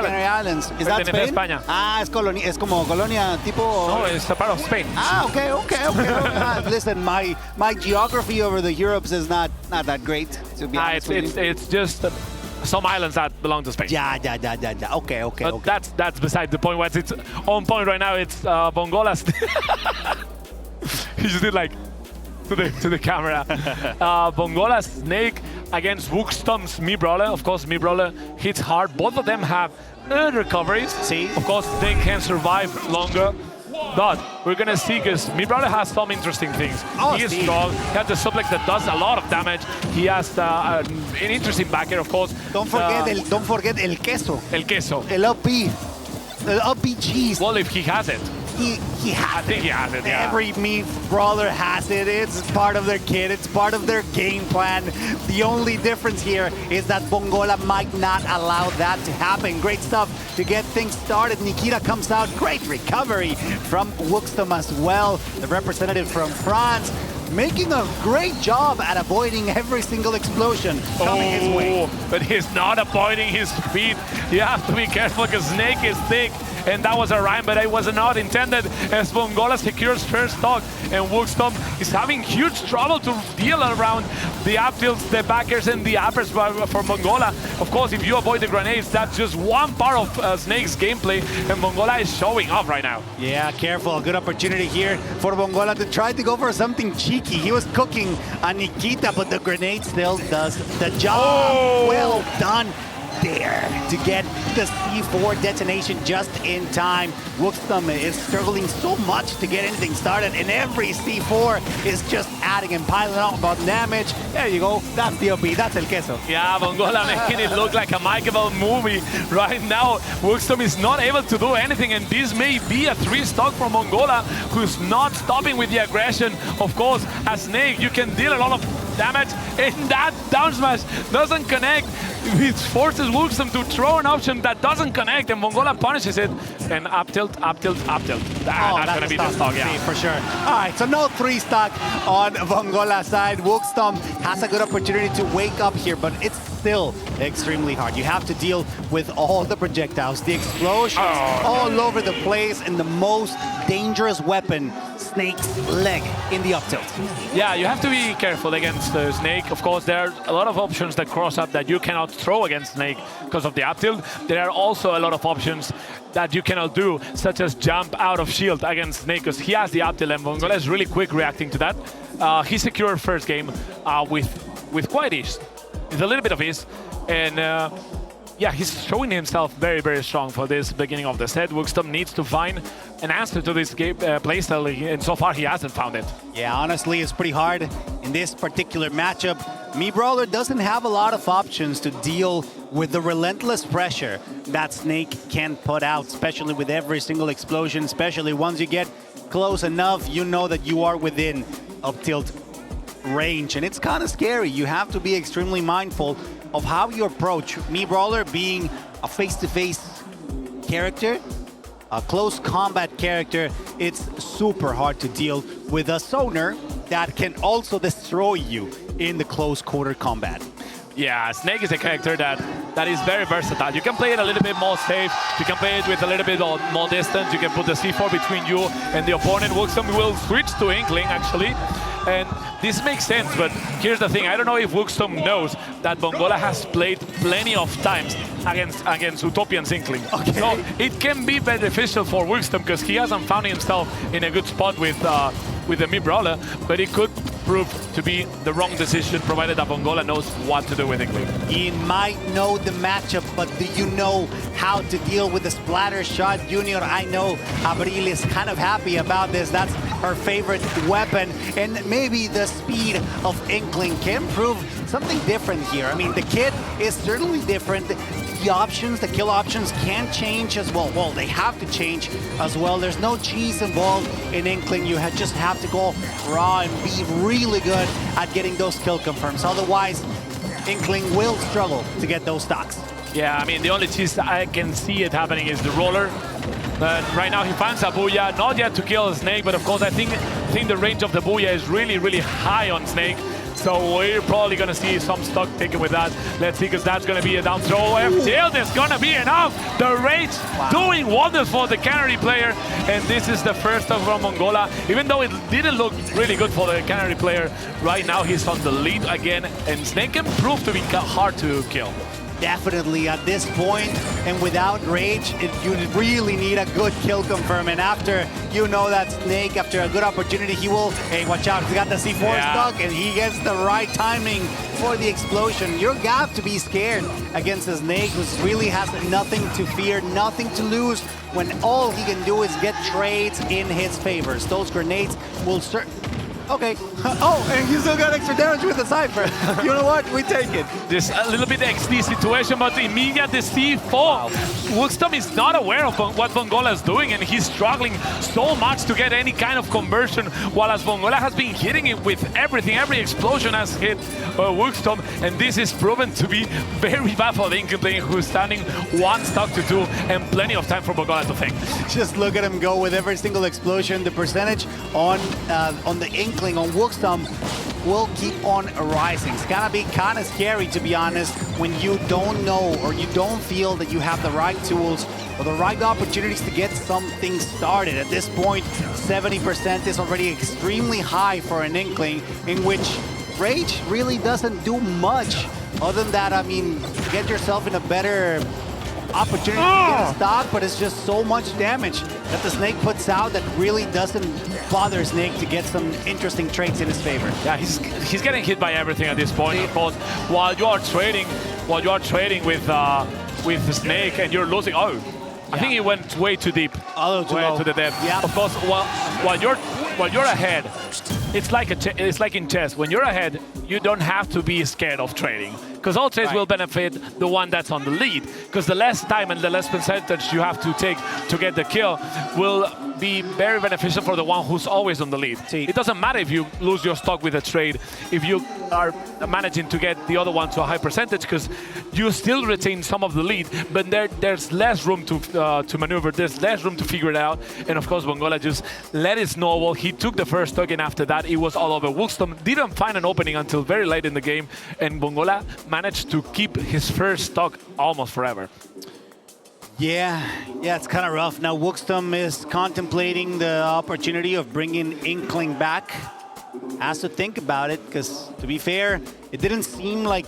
Islands. Canary Islands. Is that Spain? España. Ah, es como colonia tipo. No, it's a part of Spain. Ah, okay. Listen, my geography over the Europes is not that great, to be honest with you. It's just some islands that belong to Spain. Yeah. Okay. That's beside the point. What's it's on point right now? It's Vongola's. He just did like to the camera. Vongola's Snake against WooxTom's Brawler. Of course, Brawler hits hard. Both of them have recoveries. See? Of course, they can survive longer. But we're gonna see, because Brawler has some interesting things. He is strong. He has the suplex that does a lot of damage. He has an interesting back air, of course. Don't forget el queso. El queso. El up B. The up B cheese. Well, if he has it. He has I think he has it, yeah. Every Brawler has it. It's part of their kit. It's part of their game plan. The only difference here is that Vongola might not allow that to happen. Great stuff to get things started. Nikita comes out. Great recovery from WooxTom as well, the representative from France, making a great job at avoiding every single explosion coming his way. But he's not avoiding his feet. You have to be careful, because Snake is thick. And that was a rhyme, but it was not intended, as Vongola secures first stock, and WooxTom is having huge trouble to deal around the up tilts, the backers, and the uppers for Vongola. Of course, if you avoid the grenades, that's just one part of Snake's gameplay, and Vongola is showing off right now. Yeah, careful. Good opportunity here for Vongola to try to go for something cheeky. He was cooking on Nikita, but the grenade still does the job. Oh. Well done there to get the C4 detonation just in time. WooxTom is struggling so much to get anything started, and every C4 is just adding and piling up on damage. There you go. That's the OP. That's el queso. Yeah, Vongola making it look like a Machiavelli movie right now. WooxTom is not able to do anything, and this may be a 3-stock from Vongola, who's not stopping with the aggression. Of course, as Snake, you can deal a lot of damage, and that down smash doesn't connect. It forces WooxTom to throw an option that doesn't connect, and Vongola punishes it. And up tilt. That's gonna be the stock, yeah. For sure. All right, so no 3-stock on Vongola's side. WooxTom has a good opportunity to wake up here, but it's still extremely hard. You have to deal with all the projectiles, the explosions all over the place, and the most dangerous weapon, Snake's leg in the up tilt. Yeah, you have to be careful against Snake. Of course, there are a lot of options that cross up that you cannot throw against Snake because of the up tilt. There are also a lot of options that you cannot do, such as jump out of shield against Snake, because he has the up tilt, and Vongola is really quick reacting to that. He secured first game with quite ease, with a little bit of ease, and yeah, he's showing himself very, very strong for this beginning of the set. WooxTom needs to find an answer to this game playstyle, and so far he hasn't found it. Yeah, honestly, it's pretty hard in this particular matchup. Brawler doesn't have a lot of options to deal with the relentless pressure that Snake can put out, especially with every single explosion, especially once you get close enough, you know that you are within up tilt range, and it's kind of scary. You have to be extremely mindful of how you approach. Brawler being a face-to-face character, a close combat character, it's super hard to deal with a zoner that can also destroy you in the close quarter combat. Yeah, Snake is a character that is very versatile. You can play it a little bit more safe. You can play it with a little bit more distance. You can put the C4 between you and the opponent. WooxTom will switch to Inkling, actually. And this makes sense, but here's the thing. I don't know if WooxTom knows that Vongola has played plenty of times against Utopian's Inkling. Okay. So it can be beneficial for WooxTom, because he hasn't found himself in a good spot with the Brawler, but it could prove to be the wrong decision, provided that Vongola knows what to do with Inkling. You might know the matchup, but do you know how to deal with the splatter shot? Junior, I know Abril is kind of happy about this. That's her favorite weapon, and maybe the speed of Inkling can prove something different here. I mean, the kit is certainly different. The options, the kill options can change as well. Well, they have to change as well. There's no cheese involved in Inkling. You just have to go raw and be really good at getting those kill confirms. Otherwise, Inkling will struggle to get those stocks. Yeah, I mean, the only cheese I can see it happening is the roller. But right now he finds a Booyah, not yet to kill Snake, but of course I think the range of the Booyah is really, really high on Snake. So we're probably going to see some stock taken with that. Let's see, because that's going to be a down throw. FTL is going to be enough. The Rage doing wonders for the Canary player. And this is the first stock from Vongola. Even though it didn't look really good for the Canary player, right now he's on the lead again. And Snake can prove to be hard to kill. Definitely at this point, and without Rage, you really need a good kill confirm. And after you know that Snake, after a good opportunity, he will, hey, watch out, he got the C4 stuck, and he gets the right timing for the explosion. You got to be scared against a Snake who really has nothing to fear, nothing to lose, when all he can do is get trades in his favors. Those grenades will certainly... Okay. Oh, and you still got extra damage with the Cypher. You know what? We take it. This a little bit XD situation, but immediate the C4. Wow. WooxTom is not aware of what Vongola is doing, and he's struggling so much to get any kind of conversion, while as Vongola has been hitting it with everything. Every explosion has hit WooxTom, and this is proven to be very bad for the Inkling player, who's standing 1 stock to 2, and plenty of time for Vongola to think. Just look at him go with every single explosion. The percentage on the Inkling, on WooxTom, will keep on rising. It's gonna be kind of scary, to be honest, when you don't know or you don't feel that you have the right tools or the right opportunities to get something started. At this point, 70% is already extremely high for an Inkling, in which Rage really doesn't do much other than that. I mean, get yourself in a better opportunity to get a stock, but it's just so much damage that the Snake puts out that really doesn't bother Snake to get some interesting traits in his favor. Yeah, he's getting hit by everything at this point. Of course, while you are trading with the Snake and you're losing. Oh, I think he went way too deep. Way to the depth. Yeah. Of course, while you're ahead, it's like in chess. When you're ahead, you don't have to be scared of trading, because all trades will benefit the one that's on the lead. Because the less time and the less percentage you have to take to get the kill will be very beneficial for the one who's always on the lead. It doesn't matter if you lose your stock with a trade, if you are managing to get the other one to a high percentage, because you still retain some of the lead, but there's less room to maneuver, there's less room to figure it out. And of course, Vongola just let it snowball. He took the first stock, and after that, it was all over. WooxTom didn't find an opening until very late in the game, and Vongola managed to keep his first stock almost forever. Yeah, it's kind of rough. Now WooxTom is contemplating the opportunity of bringing Inkling back. Has to think about it, because to be fair, it didn't seem like,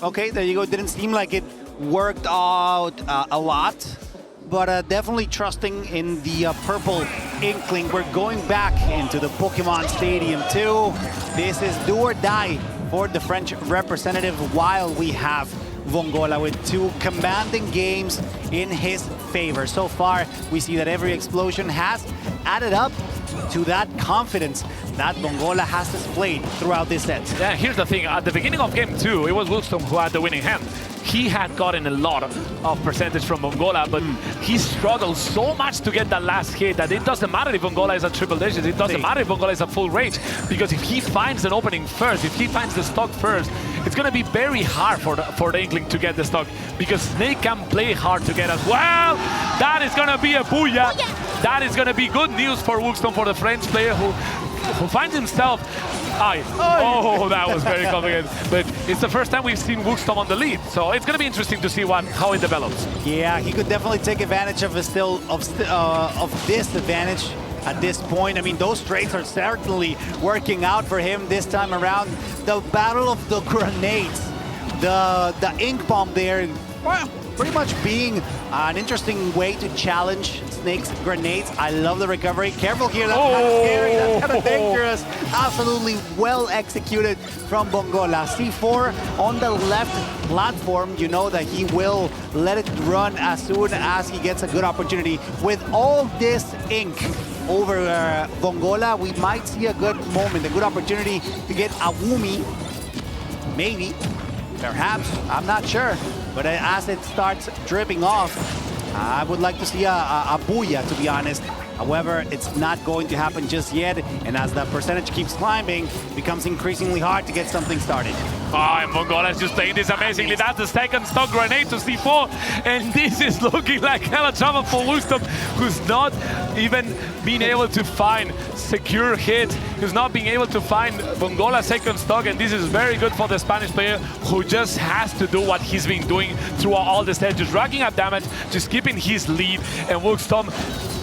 okay, there you go, it didn't seem like it worked out a lot, but definitely trusting in the purple Inkling. We're going back into the Pokemon Stadium 2. This is do or die for the French representative, while we have Vongola with 2 commanding games in his favor. So far, we see that every explosion has added up to that confidence that Vongola has displayed throughout this set. Yeah, here's the thing. At the beginning of game 2, it was WooxTom who had the winning hand. He had gotten a lot of percentage from Vongola, but he struggled so much to get that last hit that it doesn't matter if Vongola is a triple digit, it doesn't matter if Vongola is a full rage, because if he finds an opening first, if he finds the stock first, it's going to be very hard for the Inkling to get the stock, because Snake can play hard to get as well. That is going to be a booyah. That is going to be good news for WooxTom, for the French player who finds himself. Oh, that was very complicated. But it's the first time we've seen WooxTom on the lead, so it's going to be interesting to see how it develops. Yeah, he could definitely take advantage of this advantage at this point. I mean, those trades are certainly working out for him this time around. The battle of the grenades, the ink bomb there, well, pretty much being an interesting way to challenge Snake's grenades. I love the recovery. Careful here, that's kind of scary, that's kind of dangerous. Absolutely well executed from Vongola. C4 on the left platform, you know that he will let it run as soon as he gets a good opportunity. With all this ink over Vongola, we might see a good moment, a good opportunity to get a Woomy. Maybe, perhaps, I'm not sure. But as it starts dripping off, I would like to see a booyah, to be honest. However, it's not going to happen just yet. And as the percentage keeps climbing, it becomes increasingly hard to get something started. Oh, and Vongola is just playing this amazingly. That's the second stock grenade to C4, and this is looking like hella trouble for WooxTom, who's not even being able to find secure hits, who's not being able to find Vongola's second stock, and this is very good for the Spanish player, who just has to do what he's been doing throughout all the stages, racking up damage, just keeping his lead, and WooxTom,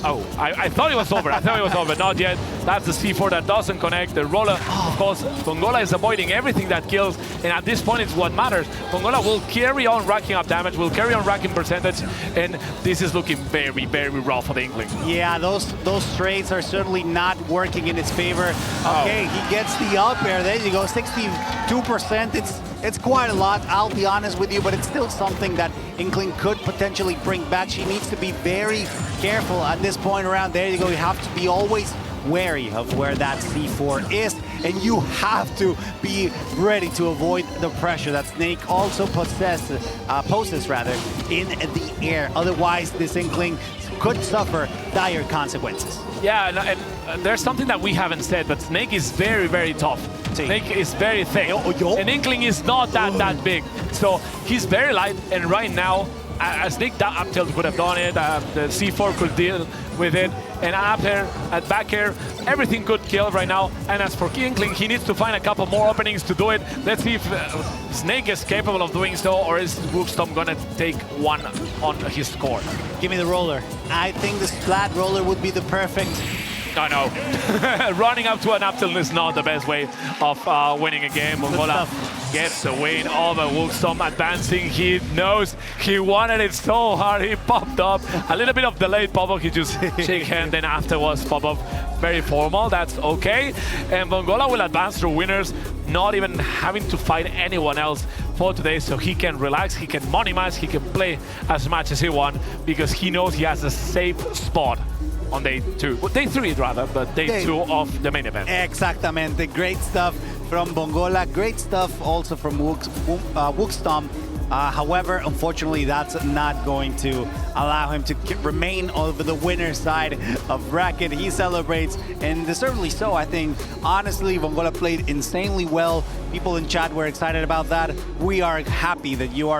oh, I thought it was over. I thought it was over. Not yet. That's the C4 that doesn't connect. The roller, of course, Vongola is avoiding everything that kills, and at this point, it's what matters. Vongola will carry on racking up damage, will carry on racking percentage, and this is looking very, very rough for the Inkling. Yeah, those trades are certainly not working in his favor. Okay, he gets the up air. There you go, 62%. It's quite a lot, I'll be honest with you, but it's still something that Inkling could potentially bring back. She needs to be very careful at this point around. There you go, you have to be always wary of where that C4 is, and you have to be ready to avoid the pressure that Snake also poses in the air. Otherwise, this Inkling could suffer dire consequences. Yeah, and there's something that we haven't said, but Snake is very, very tough. Snake is very thick, and Inkling is not that big. So he's very light, and right now, Snake that up tilt could have done it, the C4 could deal with it, and up air, at back air, everything could kill right now. And as for Inkling, he needs to find a couple more openings to do it. Let's see if Snake is capable of doing so, or is WooxTom gonna take one on his score? Give me the roller. I think the splat roller would be the perfect. No. Running up to an up tilt is not the best way of winning a game. Vongola gets the win over WooxTom advancing. He knows he wanted it so hard. He popped up. A little bit of delayed pop-up. He just shake hand, then afterwards pop-up. Very formal. That's okay. And Vongola will advance through winners, not even having to fight anyone else for today, so he can relax, he can money match, he can play as much as he wants, because he knows he has a safe spot on day 2. Well, day 3 rather, but day 2 of the main event. Exactamente. Great stuff from Vongola. Great stuff also from WooxTom. However, unfortunately, that's not going to allow him to remain over the winner's side of bracket. He celebrates, and deservedly so, I think. Honestly, Vongola played insanely well. People in chat were excited about that. We are happy that you are